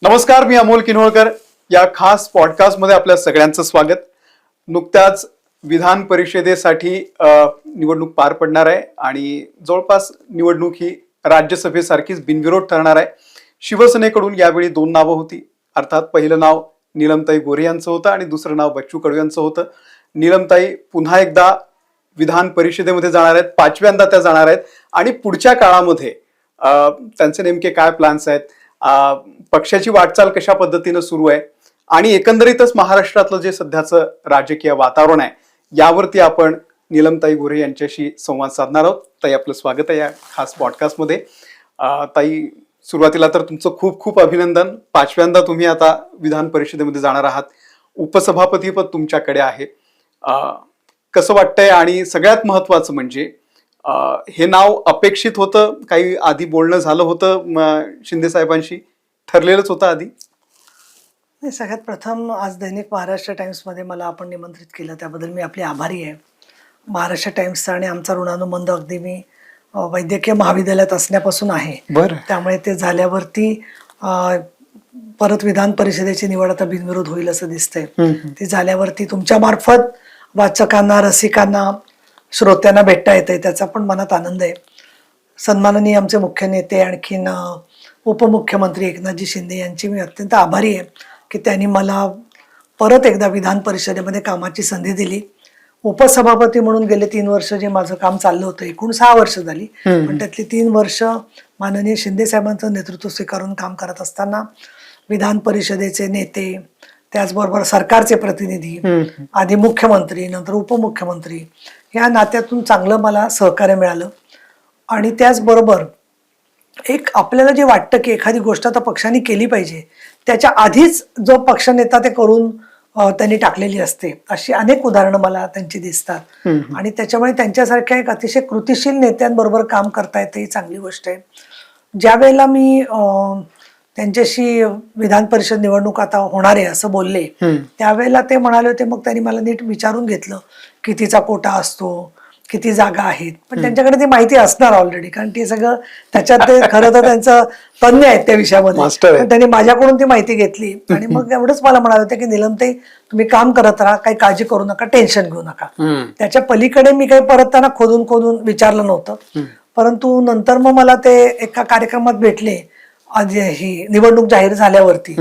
नमस्कार, मी अमोल किनवळकर. या खास पॉडकास्टमध्ये आपल्या सगळ्यांचं स्वागत. नुकत्याच विधान परिषदेसाठी निवडणूक पार पडणार आहे आणि जवळपास निवडणूक ही राज्यसभेसारखीच बिनविरोध ठरणार आहे. शिवसेनेकडून यावेळी दोन नावं होती. अर्थात पहिलं नाव नीलमताई गोऱ्हे यांचं होतं आणि दुसरं नाव बच्चू कडू यांचं होतं. नीलमताई पुन्हा एकदा विधान परिषदेमध्ये जाणार आहेत, पाचव्यांदा त्या जाणार आहेत आणि पुढच्या काळामध्ये त्यांचे नेमके काय प्लॅन्स आहेत, पक्षाची वाटचाल कशा पद्धतीनं सुरू आहे आणि एकंदरीतच महाराष्ट्रातलं जे सध्याचं राजकीय वातावरण आहे यावरती आपण नीलमताई गोऱ्हे यांच्याशी संवाद साधणार आहोत. ताई, आपलं स्वागत आहे या खास पॉडकास्टमध्ये. ताई, सुरुवातीला तर तुमचं खूप खूप अभिनंदन. पाचव्यांदा तुम्ही आता विधान परिषदेमध्ये जाणार आहात. उपसभापती पद तुमच्याकडे आहे. कसं वाटतंय आणि सगळ्यात महत्वाचं म्हणजे हे नाव अपेक्षित होतं, काही आधी बोलणं झालं होतं शिंदे साहेबांशी, ठरलेलंच होतं आधी? सगळ्यात प्रथम आज दैनिक महाराष्ट्र टाइम्समध्ये मला आपण निमंत्रित केलं त्याबद्दल मी आपली आभारी आहे. महाराष्ट्र टाइम्सचा आणि आमचा ऋणानुबंध अगदी मी वैद्यकीय महाविद्यालयात असण्यापासून आहे. त्यामुळे ते झाल्यावरती परत विधान परिषदेची निवड आता बिनविरोध होईल असं दिसतंय. ती झाल्यावरती तुमच्या मार्फत वाचकांना, रसिकांना, श्रोत्यांना भेटता येते, त्याचा पण मनात आनंद आहे. सन्माननीय आमचे मुख्य नेते आणखीन उपमुख्यमंत्री एकनाथजी शिंदे यांची मी अत्यंत आभारी आहे की त्यांनी मला परत एकदा विधान परिषदेमध्ये कामाची संधी दिली. उपसभापती म्हणून गेले 3 वर्ष जे माझं काम चाललं होतं, एकूण 6 वर्ष झाली, पण त्यातली 3 वर्ष माननीय शिंदे साहेबांचं नेतृत्व स्वीकारून काम करत असताना विधान परिषदेचे नेते, त्याचबरोबर सरकारचे प्रतिनिधी, आधी मुख्यमंत्री, नंतर उपमुख्यमंत्री, या नात्यातून चांगलं मला सहकार्य मिळालं. आणि त्याचबरोबर एक आपल्याला जे वाटतं की एखादी गोष्ट आता पक्षाने केली पाहिजे, त्याच्या आधीच जो पक्षनेता ते करून त्यांनी टाकलेली असते, अशी अनेक उदाहरणं मला त्यांची दिसतात. आणि त्याच्यामुळे त्यांच्यासारख्या एक अतिशय कृतिशील नेत्यांबरोबर काम करता येते, ही चांगली गोष्ट आहे. ज्या वेळेला मी त्यांच्याशी विधान परिषद निवडणूक आता होणार आहे असं बोलले, त्यावेळेला ते म्हणाले होते, मग त्यांनी मला नीट विचारून घेतलं कितीचा कोटा असतो, किती जागा आहेत, पण त्यांच्याकडे ती माहिती असणार ऑलरेडी, कारण ते सगळं त्याच्यात ते खरं तर त्यांचं तज्ञ आहेत त्या विषयामध्ये. पण त्यांनी माझ्याकडून ती माहिती घेतली आणि मग एवढंच मला म्हणाले होते की नीलमताई, तुम्ही काम करत राहा, काही काळजी करू नका, टेन्शन घेऊ नका. त्याच्या पलीकडे मी काही परत त्यांना खोदून खोदून विचारलं नव्हतं. परंतु नंतर मग मला ते एका कार्यक्रमात भेटले ही निवडणूक जाहीर झाल्यावरती,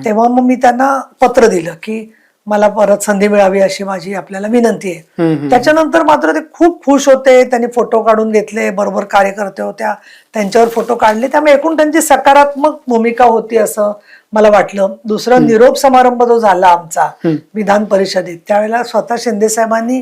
तेव्हा मग मी त्यांना पत्र दिलं की मला परत संधी मिळावी अशी माझी आपल्याला विनंती आहे. त्याच्यानंतर मात्र ते खूप खुश होते. त्यांनी फोटो काढून घेतले, बरोबर कार्यकर्ते होत्या, त्यांच्यावर फोटो काढले. त्यामुळे एकूण त्यांची सकारात्मक भूमिका होती असं मला वाटलं. दुसरा निरोप समारंभ जो झाला आमचा विधान परिषदेत, त्यावेळेला स्वतः शिंदे साहेबांनी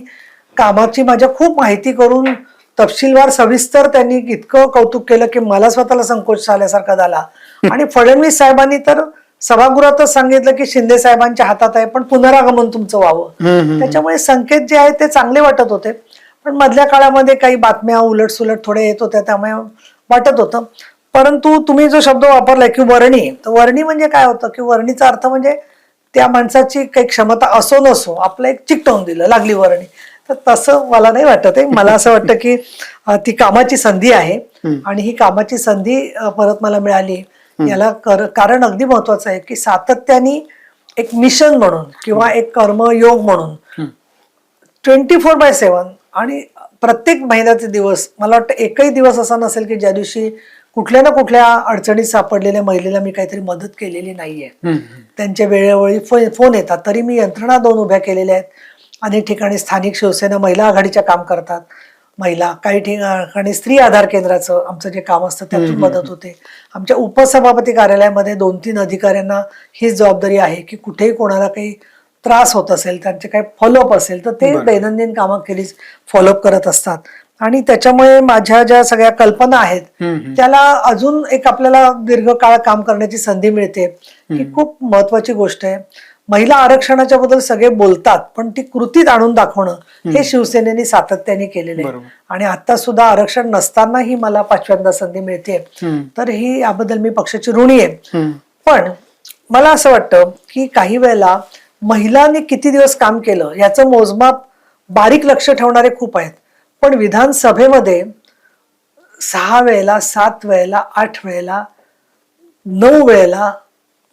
कामाची माझ्या खूप माहिती करून तपशीलवार सविस्तर त्यांनी इतकं कौतुक केलं की मला स्वतःला संकोच झाल्यासारखा झाला. आणि फडणवीस साहेबांनी तर सभागृहातच सांगितलं की शिंदे साहेबांच्या हातात आहे, पण पुनरागमन तुमचं व्हावं. त्याच्यामुळे संकेत जे आहेत ते चांगले वाटत होते. पण मधल्या काळामध्ये काही बातम्या उलटसुलट थोड्या येत होत्या, त्यामुळे वाटत होतं. परंतु तुम्ही जो शब्द वापरलाय की वर्णी, तर वर्णी म्हणजे काय होतं की वर्णीचा अर्थ म्हणजे त्या माणसाची काही क्षमता असो नसो, आपलं एक चिकटवून दिलं, लागली वर्णी. तर तसं मला नाही वाटत आहे. मला असं वाटतं की ती कामाची संधी आहे आणि ही कामाची संधी परत मला मिळाली. याला कारण अगदी महत्वाचं आहे की सातत्याने एक मिशन म्हणून किंवा एक कर्मयोग म्हणून 24/7 आणि प्रत्येक महिन्याचे दिवस, मला वाटतं एकही दिवस असा नसेल की ज्या दिवशी कुठल्या ना कुठल्या अडचणीत सापडलेल्या महिलेला मी काहीतरी मदत केलेली नाहीये. त्यांच्या वेळोवेळी फोन येतात, तरी मी यंत्रणा 2 उभ्या केलेल्या आहेत. अनेक ठिकाणी स्थानिक शिवसेना महिला आघाडीच्या काम करतात महिला, काही ठिकाणी स्त्री आधार केंद्राचं आमचं जे काम असतं त्यातून मदत होते. आमच्या उपसभापती कार्यालयामध्ये 2-3 अधिकाऱ्यांना ही जबाबदारी आहे की कुठेही कोणाला काही त्रास होत असेल, त्यांचे काही फॉलोअप असेल तर ते दैनंदिन कामाखेरीज फॉलोअप करत असतात. आणि त्याच्यामुळे माझ्या ज्या सगळ्या कल्पना आहेत त्याला अजून एक आपल्याला दीर्घकाळ काम करण्याची संधी मिळते, ही खूप महत्वाची गोष्ट आहे. महिला आरक्षणाच्या बद्दल सगळे बोलतात, पण ती कृतीत आणून दाखवणं हे शिवसेनेने सातत्याने केलेलं आहे. आणि आता सुद्धा आरक्षण नसतानाही मला 5व्यांदा संधी मिळते, तर ही याबद्दल मी पक्षाची ऋणी आहे. पण मला असं वाटतं की काही वेळेला महिलांनी किती दिवस काम केलं याचं मोजमाप बारीक लक्ष ठेवणारे खूप आहेत, पण विधानसभेमध्ये 6 वेळेला, 7 वेळेला, 8 वेळेला, 9 वेळेला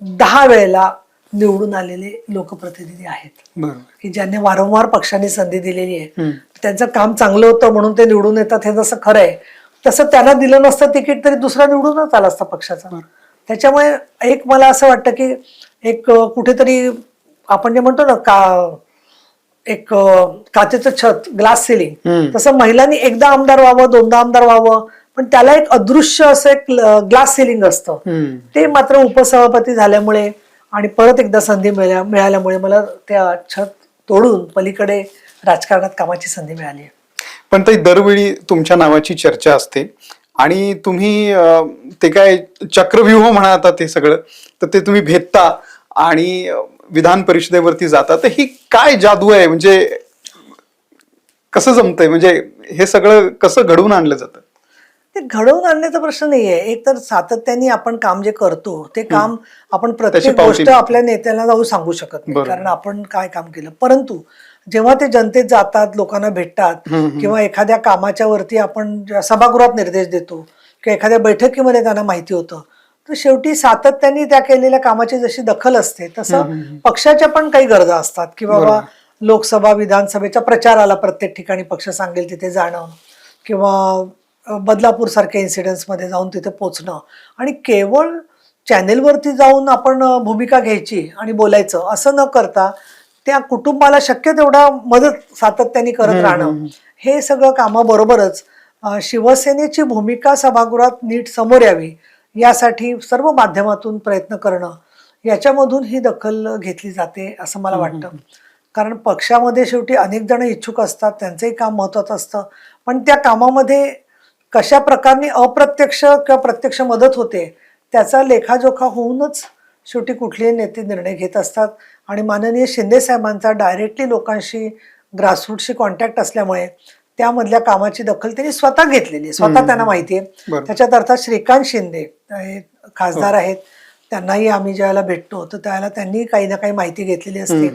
10 वेळेला निवडून आलेले लोकप्रतिनिधी आहेत बरोबर. की ज्यांनी वारंवार पक्षाने संधी दिलेली आहे. त्यांचं काम चांगलं होतं म्हणून ते निवडून येतात हे जसं खरं आहे, तसं त्यांना दिलं नसतं तिकीट तरी दुसरा निवडूनच आला असता पक्षाचा. त्याच्यामुळे एक मला असं वाटतं की एक कुठेतरी आपण जे म्हणतो ना एक काचेचं छत, ग्लास सिलिंग, तसं महिलांनी एकदा आमदार व्हावं, दोनदा आमदार व्हावं, पण त्याला एक अदृश्य असं एक ग्लास सिलिंग असतं. ते मात्र उपसभापती झाल्यामुळे आणि परत एकदा संधी मिळाल्यामुळे मला त्या छत तोडून पलीकडे राजकारणात कामाची संधी मिळाली आहे. पण ताई, दरवेळी तुमच्या नावाची चर्चा असते आणि तुम्ही ते काय चक्रव्यूह म्हणा आता ते सगळं, तर ते तुम्ही भेदता आणि विधान परिषदेवरती जाता. तर ही काय जादू आहे, म्हणजे कसं जमतंय, म्हणजे हे सगळं कसं घडवून आणलं जातं? ते घडवून आणण्याचा प्रश्न नाहीये. एक तर सातत्याने आपण काम जे करतो ते काम आपण प्रत्येक गोष्ट आपल्या नेत्याला जाऊन सांगू शकत नाही, कारण आपण काय काम केलं. परंतु जेव्हा ते जनतेत जातात, लोकांना भेटतात, किंवा एखाद्या कामाच्या वरती आपण सभागृहात निर्देश देतो किंवा एखाद्या बैठकीमध्ये त्यांना माहिती होतं, तर शेवटी सातत्याने त्या केलेल्या कामाची जशी दखल असते तसं पक्षाच्या पण काही गरजा असतात की बाबा लोकसभा विधानसभेच्या प्रचाराला प्रत्येक ठिकाणी पक्ष सांगेल तिथे जाणं, किंवा बदलापूर सारख्या इन्सिडेंट्स मध्ये जाऊन तिथे पोहोचणं, आणि केवळ चॅनेलवरती जाऊन आपण भूमिका घ्यायची आणि बोलायचं असं न करता त्या कुटुंबाला शक्य तेवढा मदत सातत्याने करत राहणं, हे सगळं कामाबरोबरच शिवसेनेची भूमिका सभागृहात नीट समोर यावी यासाठी सर्व माध्यमातून प्रयत्न करणं, याच्यामधून ही दखल घेतली जाते असं मला वाटतं. कारण पक्षामध्ये शेवटी अनेक जण इच्छुक असतात, त्यांचंही काम महत्वाचं असतं, पण त्या कामामध्ये कशा प्रकारने अप्रत्यक्ष किंवा प्रत्यक्ष मदत होते त्याचा लेखाजोखा होऊनच शेवटी कुठलेही नेते निर्णय घेत असतात. आणि माननीय शिंदे साहेबांचा डायरेक्टली लोकांशी ग्रासरूटशी कॉन्टॅक्ट असल्यामुळे त्यामधल्या कामाची दखल त्यांनी स्वतः घेतलेली आहे, स्वतः त्यांना माहिती आहे. त्याच्यात अर्थात श्रीकांत शिंदे खासदार आहेत, त्यांनाही आम्ही ज्यावेळेला भेटतो तर त्यावेळेला त्यांनी काही ना काही माहिती घेतलेली असते.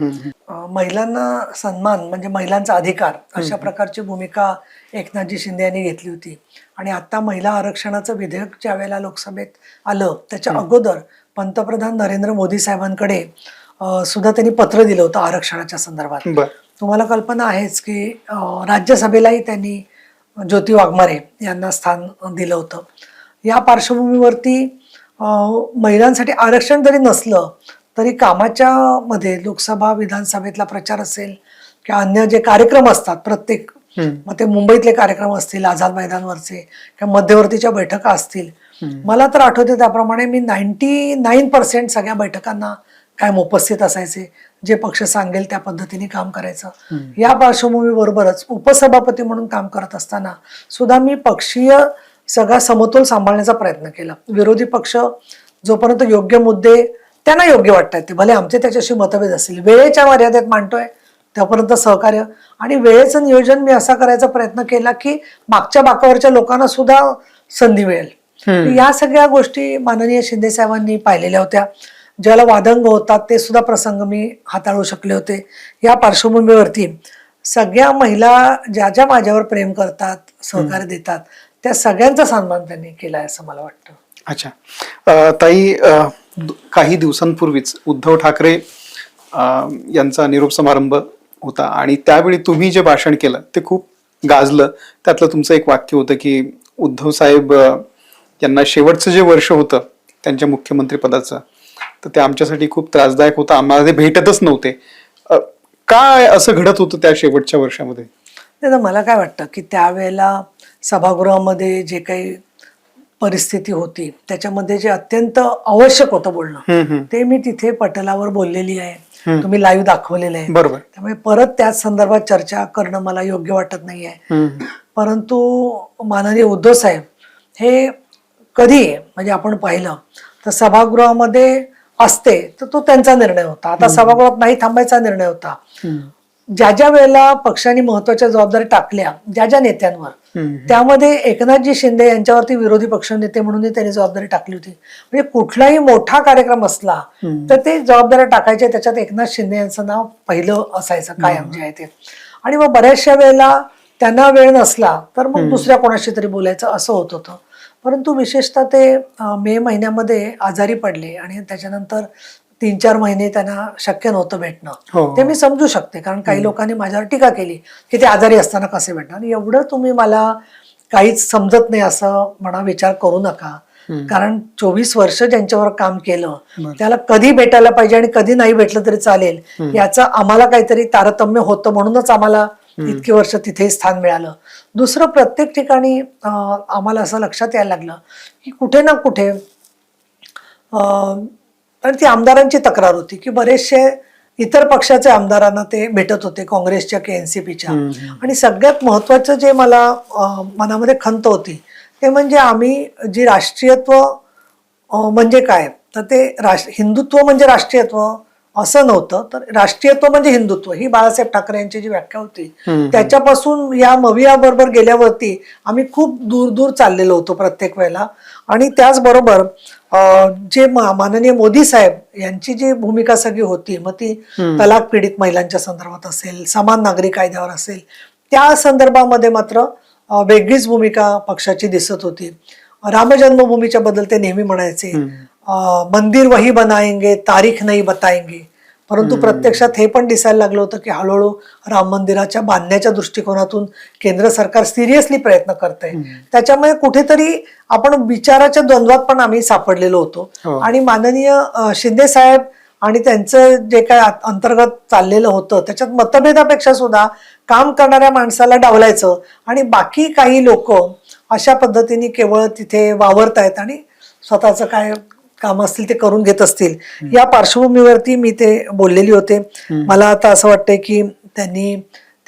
महिलांना सन्मान म्हणजे महिलांचा अधिकार अशा प्रकारची भूमिका एकनाथजी शिंदे यांनी घेतली होती. आणि आता महिला आरक्षणाचं विधेयक ज्या वेळेला लोकसभेत आलं त्याच्या अगोदर पंतप्रधान नरेंद्र मोदी साहेबांकडे सुद्धा त्यांनी पत्र दिलं होतं आरक्षणाच्या संदर्भात. तुम्हाला कल्पना आहेच की राज्यसभेलाही त्यांनी ज्योती वाघमारे यांना स्थान दिलं होतं. या पार्श्वभूमीवरती महिलांसाठी आरक्षण जरी नसलं तरी कामाच्या मध्ये लोकसभा विधानसभेतला प्रचार असेल किंवा अन्य जे कार्यक्रम असतात प्रत्येक, मग ते मुंबईतले कार्यक्रम असतील आझाद मैदानवरचे किंवा मध्यवर्तीच्या बैठका असतील, मला तर आठवते त्याप्रमाणे मी 99% सगळ्या बैठकांना कायम उपस्थित असायचे. जे पक्ष सांगेल त्या पद्धतीने काम करायचं. या पार्श्वभूमीबरोबरच उपसभापती म्हणून काम करत असताना सुद्धा मी पक्षीय सगळा समतोल सांभाळण्याचा प्रयत्न केला. विरोधी पक्ष जोपर्यंत योग्य मुद्दे त्यांना योग्य वाटतात ते भले आमचे त्याच्याशी मतभेद असतील वेळेच्या मर्यादेत मांडतोय त्यापर्यंत सहकार्य, आणि वेळेचं नियोजन मी असा करायचा प्रयत्न केला की मागच्या बाकावरच्या लोकांना सुद्धा संधी मिळेल. या सगळ्या गोष्टी माननीय शिंदे साहेबांनी पाहिलेल्या होत्या. ज्याला वादंग होतात ते सुद्धा प्रसंग मी हाताळू शकले होते. या पार्श्वभूमीवरती सगळ्या महिला ज्या ज्या माझ्यावर प्रेम करतात, सहकार्य देतात, त्या सगळ्यांचा सन्मान त्यांनी केलाय असं मला वाटतं. अच्छा ताई, काही दिवसांपूर्वीच उद्धव ठाकरे यांचा निरोप समारंभ होता आणि त्यावेळी तुम्ही जे भाषण केलं ते खूप गाजलं. त्यातलं तुमचं एक वाक्य होतं की उद्धव साहेब यांना शेवटचं जे वर्ष होतं त्यांच्या मुख्यमंत्री पदाचं तर ते आमच्यासाठी खूप त्रासदायक होतं, आम्हाला ते भेटतच नव्हते. काय असं घडत होतं त्या शेवटच्या वर्षामध्ये? मला काय वाटतं की त्यावेळेला सभागृहामध्ये जे काही परिस्थिती होती त्याच्यामध्ये जे अत्यंत आवश्यक होतं बोलणं ते मी तिथे पटलावर बोललेली आहे, तुम्ही लाईव्ह दाखवलेलं आहे. बरोबर. त्यामुळे परत त्याच संदर्भात चर्चा करणं मला योग्य वाटत नाहीये. परंतु माननीय उद्धव साहेब हे कधी म्हणजे आपण पाहिलं तर सभागृहामध्ये असते तर तो त्यांचा निर्णय होता, आता सभागृहात नाही थांबायचा निर्णय होता. ज्या ज्या वेळेला पक्षाने महत्वाच्या जबाबदारी टाकल्या ज्या ज्या नेत्यांवर, त्यामध्ये एकनाथजी शिंदे यांच्यावरती विरोधी पक्षनेते म्हणून त्यांनी जबाबदारी टाकली होती. म्हणजे कुठलाही मोठा कार्यक्रम असला तर ते जबाबदाऱ्या टाकायचे, त्याच्यात एकनाथ शिंदे यांचं नाव पहिलं असायचं कायम जे आहे ते. आणि मग बऱ्याचशा वेळेला त्यांना वेळ नसला तर मग दुसऱ्या कोणाशी तरी बोलायचं असं होत होतं. परंतु विशेषतः ते मे महिन्यामध्ये आजारी पडले आणि त्याच्यानंतर 3-4 महिने त्यांना शक्य नव्हतं हो. भेटणं. ते मी समजू शकते, कारण काही लोकांनी माझ्यावर टीका केली की ते आजारी असताना कसे भेटणार. आणि एवढं तुम्ही मला काहीच समजत नाही असं म्हणा विचार करू नका. कारण 24 वर्ष ज्यांच्यावर काम केलं त्याला कधी भेटायला पाहिजे आणि कधी नाही भेटलं तरी चालेल याचं आम्हाला काहीतरी तारतम्य होतं, म्हणूनच आम्हाला इतकी वर्ष तिथे स्थान मिळालं. दुसरं, प्रत्येक ठिकाणी आम्हाला असं लक्षात यायला लागलं की कुठे ना कुठे आणि ती आमदारांची तक्रार होती की बरेचसे इतर पक्षाचे आमदारांना ते भेटत होते, काँग्रेसच्या की एनसीपीच्या. आणि सगळ्यात महत्वाचं जे मला मनामध्ये खंत होती ते म्हणजे आम्ही जी राष्ट्रीयत्व म्हणजे काय, तर ते हिंदुत्व म्हणजे राष्ट्रीयत्व असं नव्हतं, तर राष्ट्रीयत्व म्हणजे हिंदुत्व ही बाळासाहेब ठाकरे यांची जी व्याख्या होती त्याच्यापासून या मविया बरोबर गेल्यावरती आम्ही खूप दूर दूर चाललेलो होतो प्रत्येक वेळेला. आणि त्याचबरोबर जे माननीय मोदी साहेब यांची जी भूमिका सगळी होती, मग ती तलाक पीडित महिलांच्या संदर्भात असेल, समान नागरी कायद्यावर असेल, त्या संदर्भामध्ये मात्र वेगळीच भूमिका पक्षाची दिसत होती. राम जन्मभूमीच्या बद्दल ते नेहमी म्हणायचे मंदिर वही बनाएंगे तारीख नाही बताएंगे. परंतु प्रत्यक्षात हे पण दिसायला लागलं होतं की हळूहळू राम मंदिराच्या बांधण्याच्या दृष्टिकोनातून केंद्र सरकार सिरियसली प्रयत्न करतंय. त्याच्यामुळे कुठेतरी आपण विचाराच्या द्वंद्वात पण आम्ही सापडलेलो होतो. आणि माननीय शिंदे साहेब आणि त्यांचं जे काय अंतर्गत चाललेलं होतं त्याच्यात मतभेदापेक्षा सुद्धा काम करणाऱ्या माणसाला डावलायचं आणि बाकी काही लोक अशा पद्धतीने केवळ तिथे वावरतायत आणि स्वतःचं काय काम असतील ते करून घेत असतील, या पार्श्वभूमीवरती मी ते बोललेली होते. मला आता असं वाटतंय की त्यांनी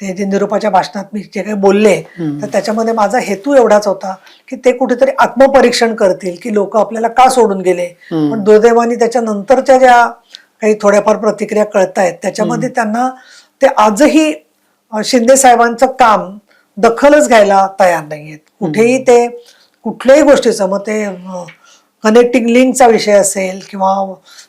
ते जे निरोपाच्या भाषणात मी जे काही बोलले तर त्याच्यामध्ये माझा हेतू एवढाच होता की ते कुठेतरी आत्मपरीक्षण करतील की लोक आपल्याला का सोडून गेले. पण दुर्दैवाने त्याच्यानंतरच्या ज्या काही थोड्याफार प्रतिक्रिया कळतायत त्याच्यामध्ये त्यांना ते आजही शिंदे साहेबांचं काम दखलच घ्यायला तयार नाहीयेत कुठेही. ते कुठल्याही गोष्टीचं, मग ते कनेक्टिंग लिंकचा विषय असेल किंवा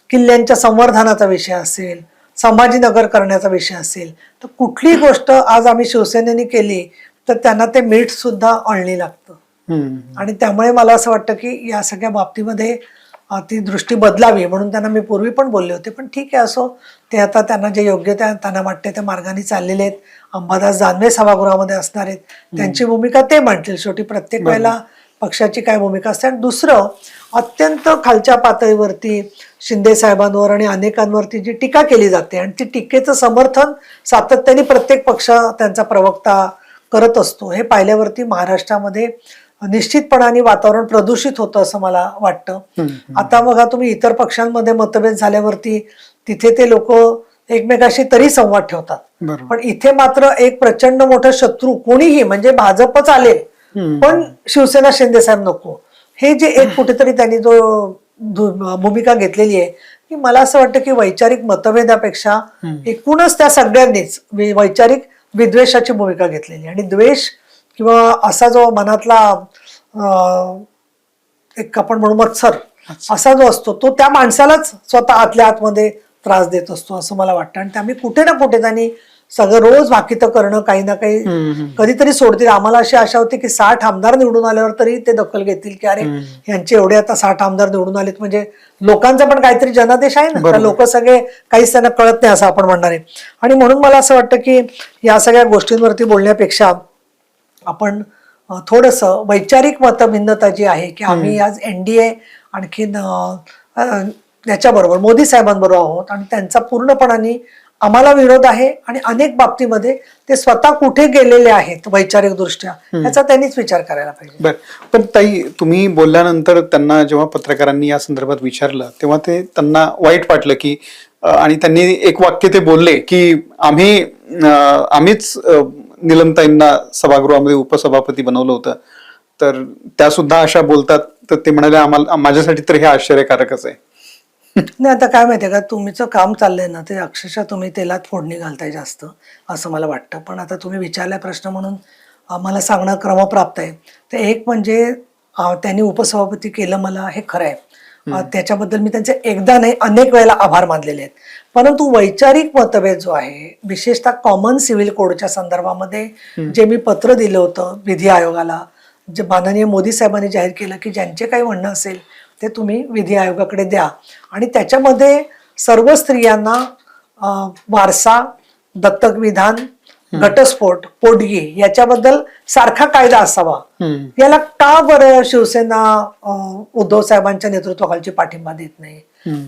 किल्ल्यांच्या संवर्धनाचा विषय असेल, संभाजीनगर करण्याचा विषय असेल, तर कुठलीही गोष्ट आज आम्ही शिवसेनेने केली तर त्यांना ते मीठ सुद्धा अळणी लागतं. आणि त्यामुळे मला असं वाटतं की या सगळ्या बाबतीमध्ये ती दृष्टी बदलावी, म्हणून त्यांना मी पूर्वी पण बोलले होते. पण ठीक आहे, असो, ते आता त्यांना जे योग्य त्यांना वाटते त्या मार्गाने चाललेले आहेत. अंबादास दानवे सभागृहामध्ये असणार आहेत, त्यांची भूमिका ते मांडतील. शेवटी प्रत्येक वेळेला पक्षाची काय भूमिका असते. आणि दुसरं, अत्यंत खालच्या पातळीवरती शिंदे साहेबांवर आणि अनेकांवरती जी टीका केली जाते आणि ती टीकेचं समर्थन सातत्याने प्रत्येक पक्ष त्यांचा प्रवक्ता करत असतो, हे पाहिल्यावरती महाराष्ट्रामध्ये निश्चितपणाने वातावरण प्रदूषित होतं असं मला वाटतं. आता बघा तुम्ही, इतर पक्षांमध्ये मतभेद झाल्यावरती तिथे ते लोक एकमेकाशी तरी संवाद ठेवतात, पण इथे मात्र एक प्रचंड मोठा शत्रू कोणीही, म्हणजे भाजपच आले पण शिवसेना शिंदे साहेब नको, हे जे एक कुठेतरी त्यांनी जो भूमिका घेतलेली आहे की मला असं वाटतं की वैचारिक मतभेदापेक्षा एकूणच त्या सगळ्यांनीच वैचारिक विद्वेषाची भूमिका घेतलेली. आणि द्वेष किंवा असा जो मनातला एक आपण म्हणू मत्सर असा जो असतो तो त्या माणसालाच स्वतः आतल्या आतमध्ये त्रास देत असतो असं मला वाटतं. आणि त्यामुळे कुठे ना कुठे त्यांनी सगळं रोज भाकितं करणं काही ना काही कधीतरी सोडतील. आम्हाला अशी आशा होती की 60 आमदार निवडून आल्यावर तरी ते दखल घेतील की अरे यांचे एवढे आता 60 आमदार निवडून आलेत म्हणजे लोकांचा पण काहीतरी जनादेश आहे ना, लोक सगळे काहीच त्यांना कळत नाही असं आपण म्हणणार आहे. आणि म्हणून मला असं वाटतं की या सगळ्या गोष्टींवरती बोलण्यापेक्षा आपण थोडंसं वैचारिक मतभिन्नता जी आहे की आम्ही आज एनडीए आणखीन याच्याबरोबर मोदी साहेबांबरोबर आहोत आणि त्यांचा पूर्णपणाने आम्हाला विरोध आहे आणि अनेक बाबतीमध्ये ते स्वतः कुठे गेलेले आहेत वैचारिक दृष्ट्या याचा त्यांनीच विचार करायला पाहिजे. बर, पण ताई, तुम्ही बोलल्यानंतर त्यांना जेव्हा पत्रकारांनी या संदर्भात विचारलं तेव्हा ते त्यांना वाईट वाटलं की आणि त्यांनी एक वाक्य ते बोलले की आम्हीच निलमताईंना सभागृहामध्ये उपसभापती बनवलं होतं, तर त्या सुद्धा अशा बोलतात. तर ते म्हणाले आम्हाला, माझ्यासाठी तर हे आश्चर्यकारकच आहे. नाही, आता काय माहितीये का, तुमचं काम चाललंय ना ते अक्षरशः तुम्ही तेलात फोडणी घालताय जास्त असं मला वाटतं. पण आता तुम्ही विचारलाय प्रश्न म्हणून मला सांगणं क्रमप्राप्त आहे. तर एक म्हणजे त्यांनी उपसभापती केलं मला, हे खरं आहे. त्याच्याबद्दल मी त्यांचे एकदा नाही अनेक वेळेला आभार मानलेले आहेत. परंतु वैचारिक मतभेद जो आहे, विशेषतः कॉमन सिव्हिल कोडच्या संदर्भामध्ये जे मी पत्र दिलं होतं विधी आयोगाला, जे माननीय मोदी साहेबांनी जाहीर केलं की ज्यांचे काही म्हणणं असेल ते तुम्ही विधी आयोगाकडे द्या आणि त्याच्यामध्ये सर्व स्त्रियांना वारसा, दत्तक विधान, घटस्फोट, पोटगी याच्याबद्दल सारखा कायदा असावा. याला का बरं शिवसेना उद्धव साहेबांच्या नेतृत्वाखालची पाठिंबा देत नाही?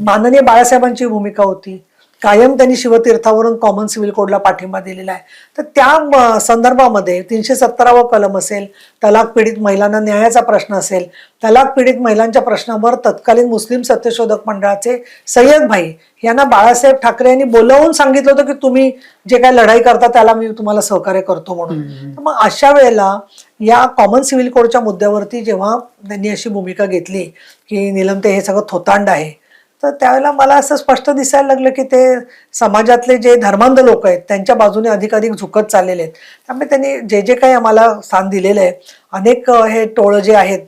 माननीय बाळासाहेबांची भूमिका होती, कायम त्यांनी शिवतीर्थावरून कॉमन सिव्हिल कोडला पाठिंबा दिलेला आहे. तर त्या संदर्भामध्ये 370वा कलम असेल, तलाक पीडित महिलांना न्यायाचा प्रश्न असेल, तलाक पीडित महिलांच्या प्रश्नावर तत्कालीन मुस्लिम सत्यशोधक मंडळाचे सय्यद भाई यांना बाळासाहेब ठाकरे यांनी बोलावून सांगितलं होतं की तुम्ही जे काय लढाई करता त्याला मी तुम्हाला सहकार्य करतो म्हणून. मग अशा वेळेला या कॉमन सिव्हिल कोडच्या मुद्द्यावरती जेव्हा त्यांनी अशी भूमिका घेतली की नीलमताई हे सगळं थोतांड आहे, तर त्यावेळेला मला असं स्पष्ट दिसायला लागलं की ते समाजातले जे धर्मांध लोक आहेत त्यांच्या बाजूने अधिकाधिक झुकत चाललेले आहेत. त्यामुळे त्यांनी जे जे काही आम्हाला स्थान दिलेलं आहे, अनेक हे टोळं जे आहेत,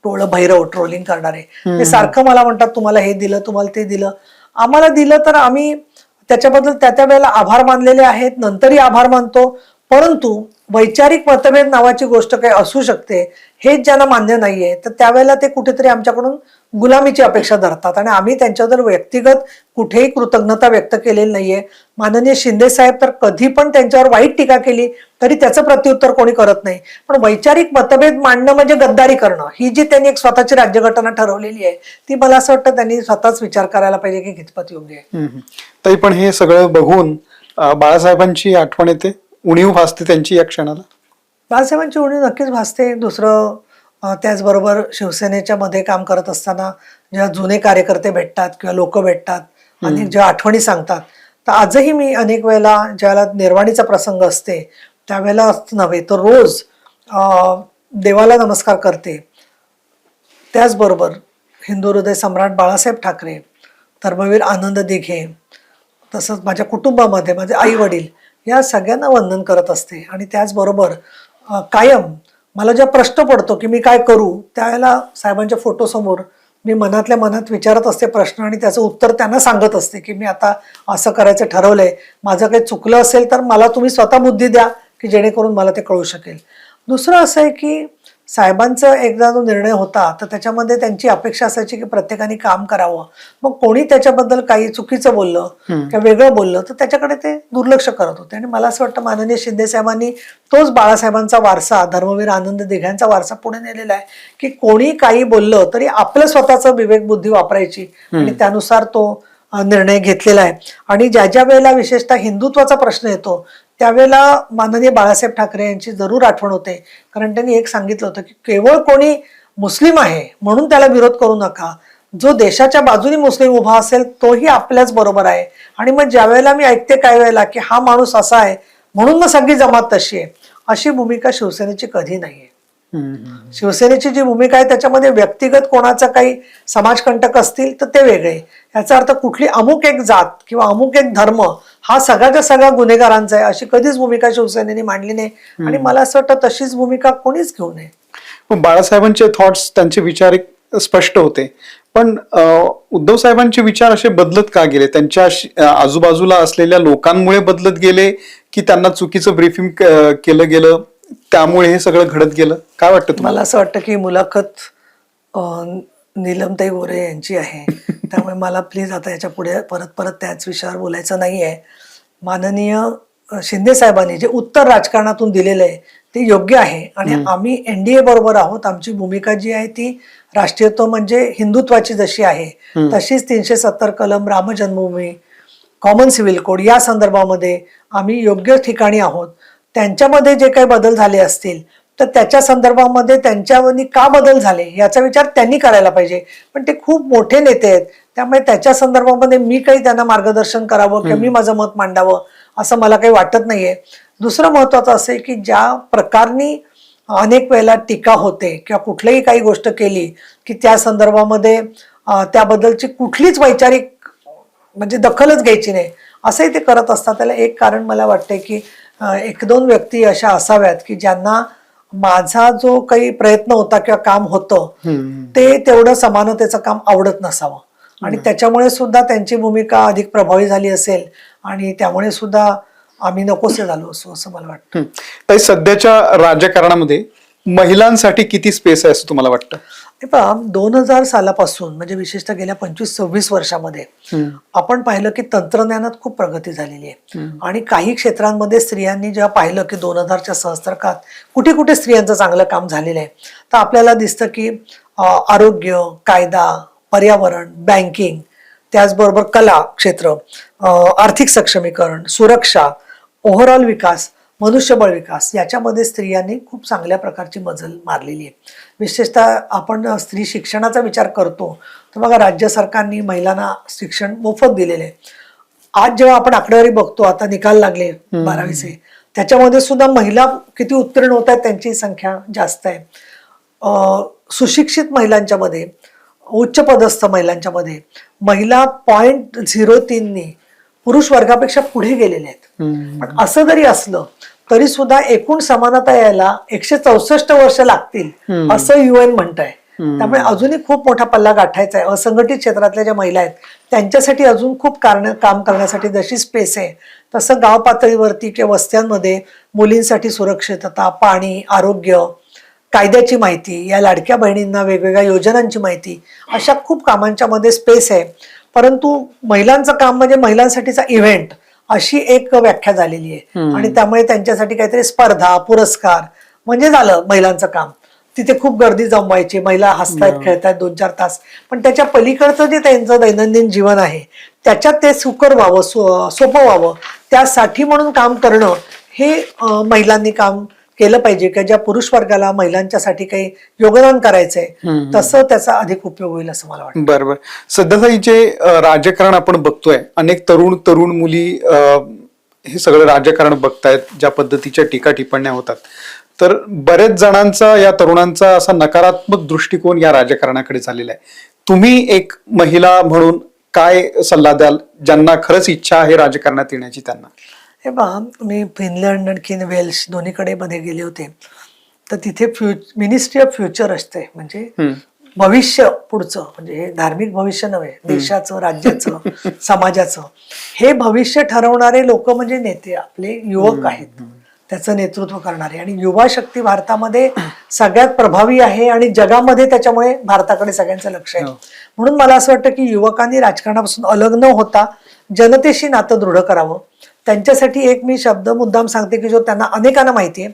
टोळं भैरव ट्रोलिंग करणारे, ते सारखं मला म्हणतात तुम्हाला हे दिलं, तुम्हाला ते दिलं. आम्हाला दिलं तर आम्ही त्याच्याबद्दल त्या वेळेला आभार मानलेले आहेत, नंतरही आभार मानतो. परंतु वैचारिक मतभेद नावाची गोष्ट काही असू शकते हेच ज्यांना मान्य नाहीये, तर त्यावेळेला ते कुठेतरी आमच्याकडून गुलामीची अपेक्षा धरतात आणि आम्ही त्यांच्याबद्दल व्यक्तिगत कुठेही कृतज्ञता व्यक्त केलेली नाहीये. माननीय शिंदे साहेब तर कधी पण त्यांच्यावर वाईट टीका केली तरी त्याचं प्रत्युत्तर कोणी करत नाही. पण वैचारिक मतभेद मांडणं म्हणजे गद्दारी करणं, ही जी त्यांनी एक स्वतःची राज्यघटना ठरवलेली आहे ती मला असं वाटतं त्यांनी स्वतःच विचार करायला पाहिजे की कितपत योग्य आहे. तरी पण हे सगळं बघून बाळासाहेबांची आठवण येते, उणीव भासते त्यांची या क्षणाला. बाळासाहेबांची उणीव नक्कीच भासते. दुसरं त्याचबरोबर शिवसेनेच्या मध्ये काम करत असताना जेव्हा जुने कार्यकर्ते भेटतात किंवा लोक भेटतात आणि जेव्हा आठवणी सांगतात, तर आजही मी अनेक वेळेला ज्यावेळेला निर्वाणीचा प्रसंग असते त्यावेळेला नव्हे तर रोज देवाला नमस्कार करते. त्याचबरोबर हिंदू हृदय सम्राट बाळासाहेब ठाकरे, धर्मवीर आनंद दिघे, तसंच माझ्या कुटुंबामध्ये माझे आई वडील या सगळ्यांना वंदन करत असते. आणि त्याचबरोबर कायम मला जेव्हा प्रश्न पडतो की मी काय करू, त्यावेळेला साहेबांच्या फोटोसमोर मी मनातल्या मनात विचारत असते प्रश्न आणि त्याचं उत्तर त्यांना सांगत असते की मी आता असं करायचं ठरवलंय, माझं काही चुकलं असेल तर मला तुम्ही स्वतः बुद्धी द्या की जेणेकरून मला ते कळू शकेल. दुसरं असं आहे की साहेबांचा एकदा जो निर्णय होता तर त्याच्यामध्ये त्यांची अपेक्षा असायची की प्रत्येकाने काम करावं. मग कोणी त्याच्याबद्दल काही चुकीचं बोललं किंवा वेगळं बोललं तर त्याच्याकडे ते दुर्लक्ष करत होते. आणि मला असं वाटतं माननीय शिंदे साहेबांनी तोच बाळासाहेबांचा वारसा, धर्मवीर आनंद दिघ्यांचा वारसा पुढे नेलेला आहे की कोणी काही बोललं तरी आपलं स्वतःचं विवेक बुद्धी वापरायची आणि त्यानुसार तो निर्णय घेतलेला आहे. आणि ज्या ज्या वेळेला विशेषतः हिंदुत्वाचा प्रश्न येतो त्यावेळेला माननीय बाळासाहेब ठाकरे यांची जरूर आठवण होते. कारण त्यांनी एक सांगितलं होतं की केवळ कोणी मुस्लिम आहे म्हणून त्याला विरोध करू नका, जो देशाच्या बाजूने मुस्लिम उभा असेल तोही आपल्याच बरोबर आहे. आणि मग ज्या वेळेला मी ऐकते काही वेळेला की हा माणूस असा आहे म्हणून मग सगळी जमात तशी आहे, अशी भूमिका शिवसेनेची कधी नाहीये. शिवसेनेची जी भूमिका आहे त्याच्यामध्ये व्यक्तिगत कोणाचा काही समाजकंटक असतील तर ते वेगळे. याचा अर्थ कुठली अमुक एक जात किंवा अमुक एक धर्म हा सगळ्याच्या सगळ्या गुन्हेगारांचा आहे अशी कधीच भूमिका शिवसेनेने मांडली नाही. आणि मला असं वाटतं तशीच भूमिका कोणीच घेऊ नये. पण बाळासाहेबांचे थॉट्स, त्यांचे विचार एक स्पष्ट होते, पण उद्धव साहेबांचे विचार असे बदलत का गेले? त्यांच्या आजूबाजूला असलेल्या लोकांमुळे बदलत गेले की त्यांना चुकीचं ब्रीफिंग केलं गेलं त्यामुळे हे सगळं घडत गेलं? काय वाटतं तुम्हाला? मला असं वाटतं की मुलाखत नीलमताई गोरे यांची आहे त्यामुळे मला प्लीज आता याच्या पुढे परत परत त्याच विषयावर बोलायचं नाहीये. माननीय शिंदे साहेबांनी जे उत्तर राजकारणातून दिलेलं आहे ते योग्य आहे आणि आम्ही NDA बरोबर आहोत. आमची भूमिका जी आहे ती राष्ट्रीयत्व म्हणजे हिंदुत्वाची जशी आहे तशीच 370 कलम, राम जन्मभूमी, कॉमन सिव्हिल कोड या संदर्भामध्ये आम्ही योग्य ठिकाणी आहोत. त्यांच्यामध्ये जे काही बदल झाले असतील तर त्याच्या संदर्भामध्ये त्यांच्यावर का बदल झाले याचा विचार त्यांनी करायला पाहिजे. पण ते खूप मोठे नेते आहेत त्यामुळे त्याच्या संदर्भामध्ये मी काही त्यांना मार्गदर्शन करावं किंवा मी माझं मत मांडावं असं मला काही वाटत नाहीये. दुसरं महत्वाचं असं आहे की ज्या प्रकारनी अनेक वेळेला टीका होते किंवा कुठलीही काही गोष्ट केली की त्या संदर्भामध्ये त्याबद्दलची कुठलीच वैचारिक म्हणजे दखलच घ्यायची नाही असंही ते करत असतात. त्याला एक कारण मला वाटतंय की एक दोन व्यक्ती अशा असाव्यात की ज्यांना माझा जो काही प्रयत्न होता किंवा काम होतं ते तेवढं समानतेचं काम आवडत नसावं आणि त्याच्यामुळे सुद्धा त्यांची भूमिका अधिक प्रभावी झाली असेल आणि त्यामुळे सुद्धा आम्ही नकोसे झालो असो असं मला वाटतं. ताई, सध्याच्या राजकारणामध्ये महिलांसाठी किती स्पेस आहे असं तुम्हाला वाटतं? हे पहा 2000 सालापासून म्हणजे विशेषतः गेल्या 25-26 वर्षामध्ये आपण पाहिलं की तंत्रज्ञानात खूप प्रगती झालेली आहे आणि काही क्षेत्रांमध्ये स्त्रियांनी जेव्हा पाहिलं की 2000च्या सहस्त्रकात कुठे कुठे स्त्रियांचं चांगलं काम झालेलं आहे, तर आपल्याला दिसतं की आरोग्य, कायदा, पर्यावरण, बँकिंग, त्याचबरोबर कला क्षेत्र, आर्थिक सक्षमीकरण, सुरक्षा, ओव्हरऑल विकास, मनुष्यबळ विकास याच्यामध्ये स्त्रियांनी खूप चांगल्या प्रकारची मजल मारलेली आहे. विशेषतः आपण स्त्री शिक्षणाचा विचार करतो तर बघा राज्य सरकारने महिलांना शिक्षण मोफत दिलेले आहे. आज जेव्हा आपण आकडेवारी बघतो, आता निकाल लागले 12वीचे, त्याच्यामध्ये सुद्धा महिला किती उत्तीर्ण होत आहेत त्यांची संख्या जास्त आहे. सुशिक्षित महिलांच्या मध्ये, उच्च पदस्थ महिलांच्या मध्ये महिला 0.03 पुरुष वर्गापेक्षा पुढे गेलेले आहेत. पण असं जरी असलं तरी सुद्धा एकूण समानता यायला 164 वर्ष लागतील असं UN म्हणत आहे. त्यामुळे अजूनही खूप मोठा पल्ला गाठायचा आहे. असंघटित क्षेत्रातल्या ज्या महिला आहेत त्यांच्यासाठी अजून खूप काम करण्यासाठी जशी स्पेस आहे तसं गाव पातळीवरती किंवा वस्त्यांमध्ये मुलींसाठी सुरक्षितता, पाणी, आरोग्य, कायद्याची माहिती, या लाडक्या बहिणींना वेगवेगळ्या योजनांची माहिती, अशा खूप कामांच्या मध्ये स्पेस आहे. परंतु महिलांचं काम म्हणजे महिलांसाठीचा इव्हेंट अशी एक व्याख्या झालेली आहे आणि त्यामुळे त्यांच्यासाठी काहीतरी स्पर्धा, पुरस्कार म्हणजे झालं महिलांचं काम. तिथे खूप गर्दी जमवायची, महिला हसतायत, खेळतायत 2-4 तास, पण त्याच्या पलीकडचं जे त्यांचं दैनंदिन जीवन आहे त्याच्यात ते सुकर व्हावं, सोपं व्हावं, त्यासाठी म्हणून काम करणं हे महिलांनी काम केलं पाहिजे की ज्या पुरुष वर्गाला महिलांच्यासाठी काही योगदान करायचंय तसं त्याचा अधिक उपयोग होईल असं मला वाटतं. बरोबर. सध्याचं जे राजकारण आपण बघतोय, अनेक तरुण मुली हे सगळं राजकारण बघतायत, ज्या पद्धतीच्या टीका टिप्पण्या होतात, तर बरेच जणांचा, या तरुणांचा असा नकारात्मक दृष्टिकोन या राजकारणाकडे झालेला आहे. तुम्ही एक महिला म्हणून काय सल्ला द्याल ज्यांना खरंच इच्छा आहे राजकारणात येण्याची त्यांना? हे पहा, मी फिनलंड आणखी वेल्स दोन्हीकडे मध्ये गेले होते, तर तिथे मिनिस्ट्री ऑफ फ्युचर असते, म्हणजे भविष्य पुढचं, म्हणजे हे धार्मिक भविष्य नव्हे, देशाचं, राज्याचं, समाजाचं, हे भविष्य ठरवणारे लोक म्हणजे नेते, आपले युवक आहेत, त्याचं नेतृत्व करणारे. आणि युवा शक्ती भारतामध्ये सगळ्यात प्रभावी आहे आणि जगामध्ये त्याच्यामुळे भारताकडे सगळ्यांचं लक्ष आहे. म्हणून मला असं वाटतं की युवकांनी राजकारणापासून अलग न होता जनतेशी नातं दृढ करावं. त्यांच्यासाठी एक मी शब्द मुद्दाम सांगते की जो त्यांना अनेकांना माहिती आहे,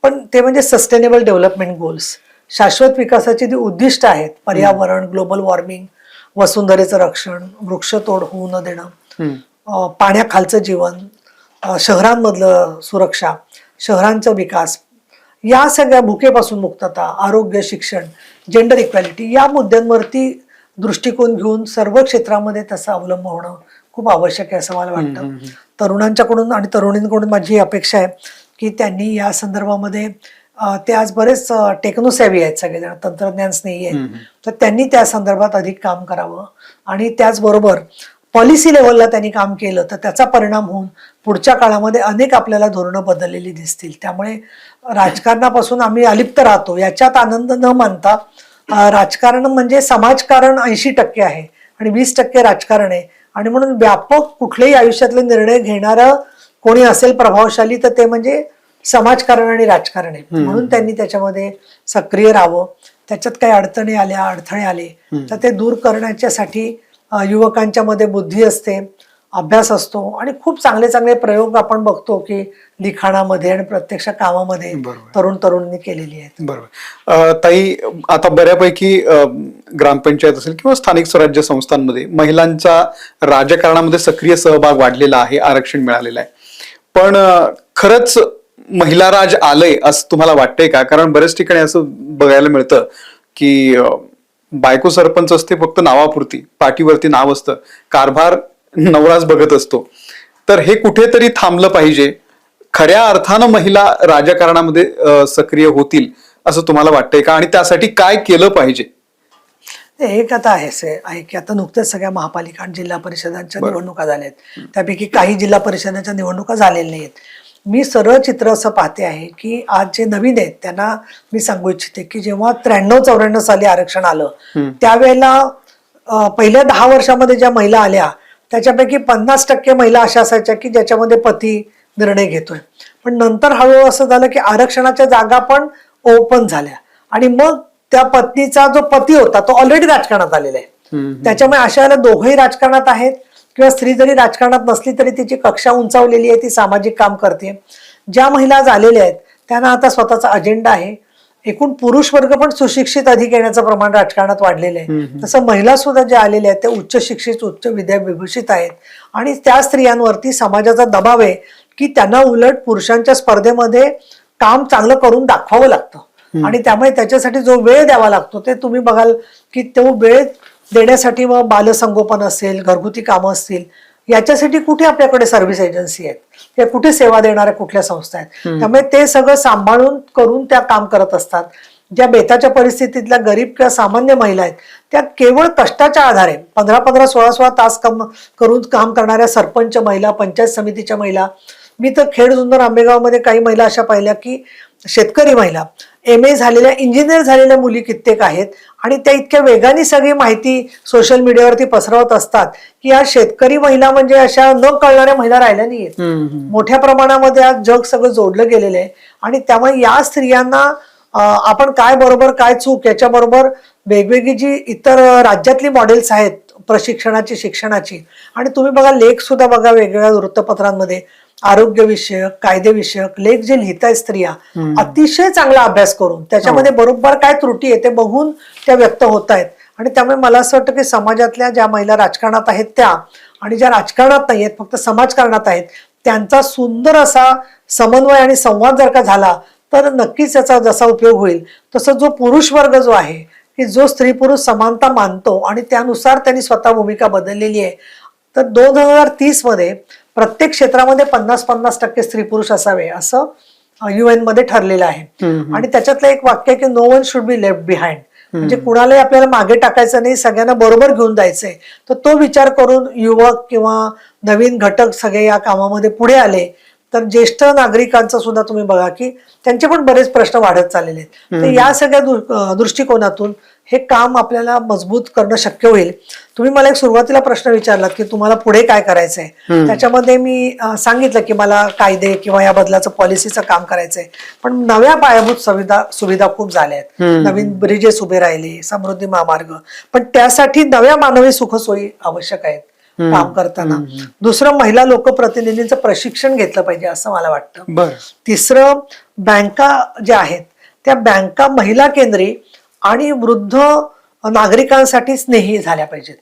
पण ते म्हणजे सस्टेनेबल डेव्हलपमेंट गोल्स, शाश्वत विकासाची जी उद्दिष्ट आहेत, पर्यावरण, ग्लोबल वॉर्मिंग, वसुंधरेचं रक्षण, वृक्षतोड होऊ न देणं, पाण्याखालचं जीवन, शहरांमधलं सुरक्षा, शहरांचा विकास, या सगळ्या भुकेपासून मुक्तता, आरोग्य, शिक्षण, जेंडर इक्वॅलिटी, या मुद्द्यांवरती दृष्टिकोन घेऊन सर्व क्षेत्रामध्ये त्याचा अवलंब होणं खूप आवश्यक आहे असं मला वाटतं. तरुणांच्याकडून आणि तरुणींकडून माझी अपेक्षा आहे की त्यांनी या संदर्भामध्ये, ते आज बरेच टेक्नोसॅव्ही आहेत सगळेजण, तंत्रज्ञान स्नेही आहेत, तर त्यांनी त्या संदर्भात अधिक काम करावं. आणि त्याचबरोबर पॉलिसी लेव्हलला त्यांनी काम केलं तर त्याचा परिणाम होऊन पुढच्या काळामध्ये अनेक आपल्याला धोरणं बदललेली दिसतील. त्यामुळे राजकारणापासून आम्ही अलिप्त राहतो याच्यात आनंद न मानता, राजकारण म्हणजे समाजकारण 80% आहे आणि 20% राजकारण आहे. आणि म्हणून व्यापक कुठलेही आयुष्यातले निर्णय घेणारं कोणी असेल प्रभावशाली तर ते म्हणजे समाजकारण आणि राजकारण आहे. म्हणून त्यांनी त्याच्यामध्ये सक्रिय राहावं. त्याच्यात काही अडचणी आल्या, अडथळे आले तर ते दूर करण्याच्यासाठी युवकांच्या मध्ये बुद्धी असते, अभ्यास असतो आणि खूप चांगले चांगले प्रयोग आपण बघतो की लिखाणामध्ये आणि प्रत्यक्ष कामामध्ये तरुणींनी केलेली आहेत. बरोबर. ताई, आता बऱ्यापैकी ग्रामपंचायत असेल किंवा स्थानिक स्वराज्य संस्थांमध्ये महिलांचा राजकारणामध्ये सक्रिय सहभाग वाढलेला आहे, आरक्षण मिळालेलं आहे. पण खरंच महिला राज आलंय असं तुम्हाला वाटतंय का? कारण बऱ्याच ठिकाणी असं बघायला मिळतं की बायको सरपंच असते फक्त नावापुरती, पाठीवरती नाव असतं, कारभार नवराच बघत असतो. तर हे कुठेतरी थांबलं पाहिजे. खऱ्या अर्थानं महिला राजकारणामध्ये सक्रिय होतील असं तुम्हाला वाटतंय का? आणि त्यासाठी काय केलं पाहिजे? एक आता आहे की आता नुकत्याच सगळ्या महापालिका आणि जिल्हा परिषदांच्या निवडणुका झाल्या आहेत, त्यापैकी काही जिल्हा परिषदांच्या निवडणुका झालेल्या नाहीत. मी सरळ चित्र असं पाहते आहे की आज जे नवीन आहेत त्यांना मी सांगू इच्छिते की जेव्हा 93-94 साली आरक्षण आलं त्यावेळेला पहिल्या 10 वर्षामध्ये ज्या महिला आल्या त्याच्यापैकी 50% महिला अशा असायच्या की ज्याच्यामध्ये पती निर्णय घेतोय. पण नंतर हळूहळू असं झालं की आरक्षणाच्या जागा पण ओपन झाल्या आणि मग त्या पत्नीचा जो पती होता तो ऑलरेडी राजकारणात आलेला आहे. त्याच्यामुळे अशा वेळेला दोघंही राजकारणात आहेत किंवा स्त्री जरी राजकारणात नसली तरी तिची कक्षा उंचावलेली आहे, ती सामाजिक काम करते. ज्या महिला झालेल्या आहेत त्यांना आता स्वतःचा अजेंडा आहे. एकूण पुरुष वर्ग पण सुशिक्षित अधिक येण्याचं प्रमाण राजकारणात वाढलेलं आहे. तसं महिला सुद्धा ज्या आलेल्या आहेत त्या उच्च शिक्षित उच्च विद्याविभूषित आहेत आणि त्या स्त्रियांवरती समाजाचा दबाव आहे की त्यांना उलट पुरुषांच्या स्पर्धेमध्ये काम चांगलं करून दाखवावं लागतं आणि त्यामुळे त्याच्यासाठी जो वेळ द्यावा लागतो ते तुम्ही बघाल की तो वेळ देण्यासाठी मग बालसंगोपन असेल, घरगुती कामं असतील, याच्यासाठी कुठे आपल्याकडे सर्व्हिस एजन्सी आहेत किंवा कुठे सेवा देणाऱ्या कुठल्या संस्था आहेत. त्यामुळे ते सगळं सांभाळून करून त्या काम करत असतात. ज्या बेताच्या परिस्थितीतल्या गरीब किंवा सामान्य महिला आहेत त्या केवळ कष्टाच्या आधारे 15-15, 16-16 तास करून काम करणाऱ्या सरपंच महिला, पंचायत समितीच्या महिला, मी तर खेड जुन्नर आंबेगावमध्ये काही महिला अशा पाहिल्या की शेतकरी महिला, MA झालेल्या, इंजिनियर झालेल्या मुली कित्येक आहेत आणि त्या इतक्या वेगाने सगळी माहिती सोशल मीडियावरती पसरवत असतात की या शेतकरी महिला म्हणजे अशा न कळणाऱ्या महिला राहिल्या नाहीयेत. मोठ्या प्रमाणामध्ये आज जग सगळं जोडलं गेलेलं आहे आणि त्यामुळे या स्त्रियांना आपण काय बरोबर काय चूक याच्याबरोबर वेगवेगळी जी इतर राज्यातली मॉडेल्स आहेत प्रशिक्षणाची, शिक्षणाची, आणि तुम्ही बघा लेख सुद्धा बघा वेगवेगळ्या वृत्तपत्रांमध्ये आरोग्यविषयक, कायदेविषयक लेख जे लिहितायत स्त्रिया अतिशय चांगला अभ्यास करून त्याच्यामध्ये बरोबर काय त्रुटी आहे ते बघून त्या व्यक्त होत आहेत. आणि त्यामुळे मला असं वाटतं की समाजातल्या ज्या महिला राजकारणात आहेत त्या आणि ज्या राजकारणात नाही आहेत फक्त समाजकारणात आहेत त्यांचा सुंदर असा समन्वय आणि संवाद जर का झाला तर नक्कीच याचा जसा उपयोग होईल. तसं जो पुरुष वर्ग जो आहे की जो स्त्री पुरुष समानता मानतो आणि त्यानुसार त्यांनी स्वतः भूमिका बदललेली आहे, तर 2030 मध्ये प्रत्येक क्षेत्रामध्ये 50-50% स्त्री पुरुष असावे असं UN मध्ये ठरलेलं आहे. आणि त्याच्यातलं एक वाक्य आहे की no one should be left behind, म्हणजे कुणालाही आपल्याला मागे टाकायचं नाही, सगळ्यांना बरोबर घेऊन जायचंय. तर तो विचार करून युवक किंवा नवीन घटक सगळे या कामामध्ये पुढे आले. तर ज्येष्ठ नागरिकांचं सुद्धा तुम्ही बघा की त्यांचे पण बरेच प्रश्न वाढत चाललेले आहेत. तर या सगळ्या दृष्टिकोनातून हे काम आपल्याला मजबूत करणं शक्य होईल. तुम्ही मला एक सुरुवातीला प्रश्न विचारलात की तुम्हाला पुढे काय करायचंय, त्याच्यामध्ये मी सांगितलं की मला कायदे किंवा या बदलाचं पॉलिसीचं काम करायचंय. पण नव्या पायाभूत सुविधा खूप झाल्या आहेत, नवीन ब्रिजेस उभे राहिले, समृद्धी महामार्ग, पण त्यासाठी नव्या मानवी सुखसोयी आवश्यक आहेत काम करताना. दुसरं, महिला लोकप्रतिनिधींचं प्रशिक्षण घेतलं पाहिजे असं मला वाटतं. तिसरं, बँका ज्या आहेत त्या बँका महिला केंद्री आणि वृद्ध नागरिकांसाठी स्नेही झाल्या पाहिजेत.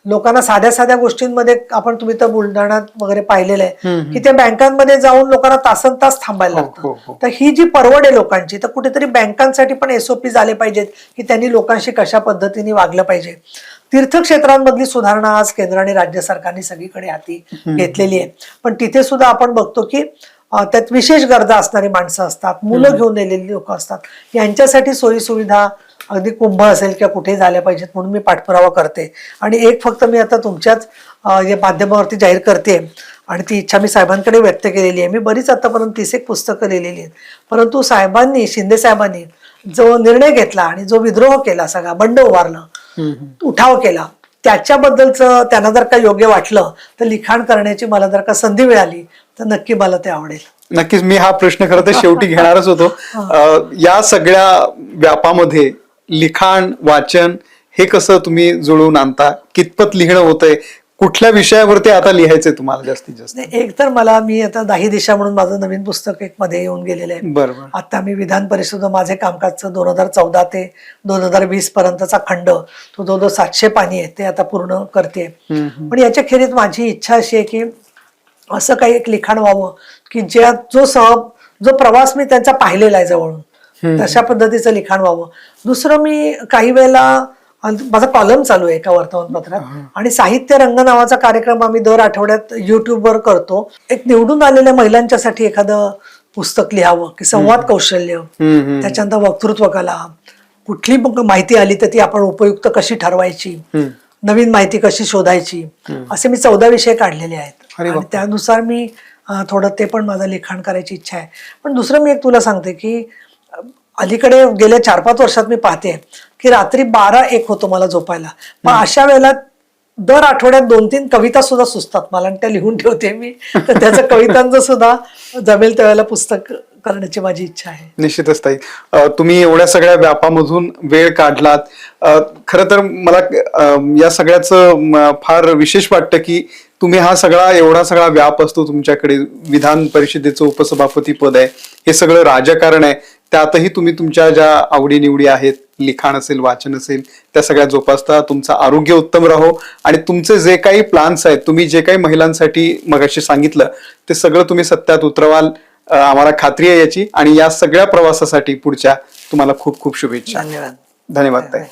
लोकांना साध्या साध्या गोष्टींमध्ये आपण, तुम्ही तर बुलढाण्यात वगैरे पाहिलेलं आहे की त्या बँकांमध्ये जाऊन लोकांना तासन तास थांबायला लागतं. तर ही जी परवड आहे लोकांची, तर कुठेतरी बँकांसाठी पण SOP झाले पाहिजेत की त्यांनी लोकांशी कशा पद्धतीने वागलं पाहिजे. तीर्थक्षेत्रांमधली सुधारणा आज केंद्र आणि राज्य सरकारने सगळीकडे हाती घेतलेली आहे, पण तिथे सुद्धा आपण बघतो की त्यात विशेष गरजा असणारी माणसं असतात, मुलं घेऊन येलेली लोक असतात, यांच्यासाठी सोयी सुविधा अगदी कुंभ असेल किंवा कुठे झाल्या पाहिजेत म्हणून मी पाठपुरावा करते. आणि एक फक्त मी आता तुमच्याच या माध्यमावरती जाहीर करते आणि ती इच्छा मी साहेबांकडे व्यक्त केलेली आहे. मी बरीच आतापर्यंत 30 पुस्तकं लिहिलेली आहेत, परंतु साहेबांनी, शिंदे साहेबांनी जो निर्णय घेतला आणि जो विद्रोह केला, सगळा बंड उभारलं, उठाव केला, त्याच्याबद्दलचं त्यांना जर का योग्य वाटलं तर लिखाण करण्याची मला जर का संधी मिळाली तर नक्की मला ते आवडेल. नक्कीच. मी हा प्रश्न खरं तर शेवटी घेणारच होतो. या सगळ्या व्यापामध्ये लिखाण, वाचन हे कसं तुम्ही जुळवून आणता? कितपत लिहिणं होतंय? कुठल्या विषयावरती आता लिहायचंय तुम्हाला जास्तीत जास्त? एक तर मी आता 10 दिशा म्हणून माझं नवीन पुस्तक एक मध्ये येऊन गेलेलं आहे. बरोबर. आता मी विधान परिषद माझे कामकाजचं 2014 ते 2020 पर्यंतचा खंड, तो जवळजवळ 700 पानी आहे, ते आता पूर्ण करते. पण याच्या खेरीज माझी इच्छा अशी आहे की असं काही एक लिखाण व्हावं की जो प्रवास मी त्यांचा पाहिलेला आहे जवळून, तशा पद्धतीचं लिखाण व्हावं. दुसरं, मी काही वेळेला माझा कॉलम चालू आहे एका वर्तमानपत्रात आणि साहित्य रंग नावाचा कार्यक्रम आम्ही दर आठवड्यात युट्यूबवर करतो. एक निवडून आलेल्या महिलांच्यासाठी एखादं पुस्तक लिहावं की संवाद कौशल्य, त्याच्यानंतर वक्तृत्व कला, कुठली माहिती आली तर ती आपण उपयुक्त कशी ठरवायची, नवीन माहिती कशी शोधायची, असे मी 14 विषय काढलेले आहेत आणि त्यानुसार मी थोडं ते पण माझं लिखाण करायची इच्छा आहे. पण दुसरं मी एक तुला सांगते की अलीकडे गेल्या 4-5 वर्षात मी पाहते की रात्री 12-1 होतो मला झोपायला, पण अशा वेळेला दर आठवड्यात 2-3 कविता सुद्धा सुचतात मला आणि त्या लिहून ठेवते मी. तर त्याचं कवितांचं सुद्धा जमेल त्यावेळेला पुस्तक करण्याची माझी इच्छा आहे. निश्चितच ताई. तुम्ही एवढ्या सगळ्या व्यापामधून वेळ काढलात. खरं तर मला या सगळ्याचं फार विशेष वाटतं की तुम्ही हा सगळा एवढा सगळा व्याप असतो तुमच्याकडे. विधान परिषदेचं उपसभापती पद आहे, हे सगळं राजकारण आहे, त्यातही तुम्ही तुमच्या ज्या आवडीनिवडी आहेत, लिखाण असेल, वाचन असेल, त्या सगळ्या जोपासता. तुमचं आरोग्य उत्तम राहो आणि तुमचे जे काही प्लॅन्स आहेत, तुम्ही जे काही महिलांसाठी मगाशी सांगितलं, ते सगळं तुम्ही सत्यात उतरवाल, आम्हाला खात्री आहे याची. आणि या सगळ्या प्रवासासाठी पुढच्या तुम्हाला खूप खूप शुभेच्छा. धन्यवाद. धन्यवाद ताई.